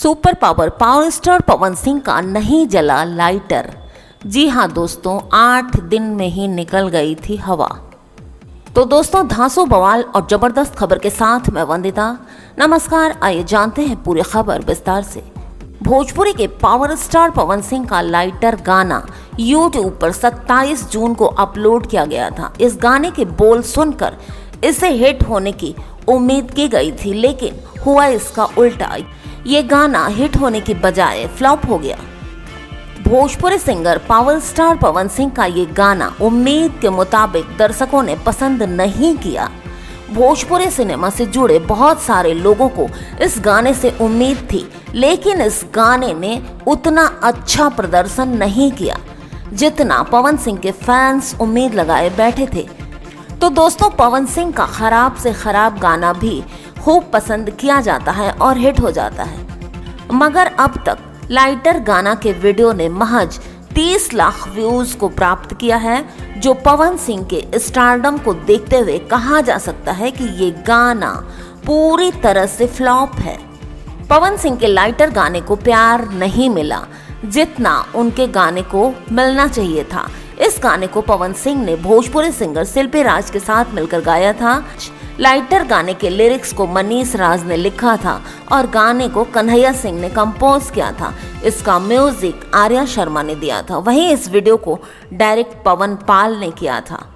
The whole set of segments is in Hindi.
Super power star Pawan Singh का नहीं जला लाइटर। जी हाँ दोस्तों, 8 दिन में ही निकल गई थी हवा। तो दोस्तों, धांसू बवाल और जबरदस्त खबर के साथ मैं वंदिता। नमस्कार, आइए जानते हैं पूरी खबर विस्तार से। भोजपुरी के पावर स्टार पवन सिंह का लाइटर गाना यूट्यूब पर 27 जून को अपलोड किया गया था। इस गाने के बोल सुनकर इसे हिट होने की उम्मीद की गई थी, लेकिन हुआ इसका उल्टा। ये गाना हिट होने की बजाय फ्लॉप हो गया। Bhojpuri singer power star Pawan Singh का ये गाना उम्मीद के मुताबिक दर्शकों ने पसंद नहीं किया। भोजपुरी सिनेमा से जुड़े बहुत सारे लोगों को इस गाने से उम्मीद थी, लेकिन इस गाने ने उतना अच्छा प्रदर्शन नहीं किया जितना पवन सिंह के फैंस उम्मीद लगाए बैठे थे। तो दोस्तों, पवन सिंह का खराब से खराब गाना भी खूब पसंद किया जाता है और हिट हो जाता है, मगर अब तक लाइटर गाना के वीडियो ने महज 30 लाख व्यूज को प्राप्त किया है, जो पवन सिंह के स्टारडम को देखते हुए कहा जा सकता है कि ये गाना पूरी तरह से फ्लॉप है। पवन सिंह के लाइटर गाने को प्यार नहीं मिला जितना उनके गाने को मिलना चाहिए था। इस गाने को पवन सिंह ने भोजपुरी सिंगर शिल्पी राज के साथ मिलकर गाया था। लाइटर गाने के लिरिक्स को मनीष राज ने लिखा था और गाने को कन्हैया सिंह ने कंपोज किया था। इसका म्यूजिक आर्या शर्मा ने दिया था। वहीं इस वीडियो को डायरेक्ट पवन पाल ने किया था।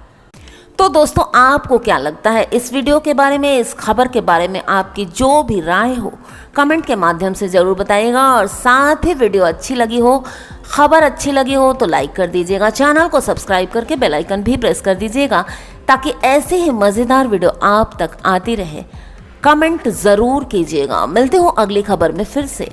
तो दोस्तों, आपको क्या लगता है इस वीडियो के बारे में, इस खबर के बारे में? आपकी जो भी राय हो कमेंट के माध्यम से ज़रूर बताइएगा। और साथ ही वीडियो अच्छी लगी हो, खबर अच्छी लगी हो तो लाइक कर दीजिएगा। चैनल को सब्सक्राइब करके बेल आइकन भी प्रेस कर दीजिएगा ताकि ऐसे ही मज़ेदार वीडियो आप तक आती रहे। कमेंट ज़रूर कीजिएगा। मिलते हो अगली खबर में फिर से।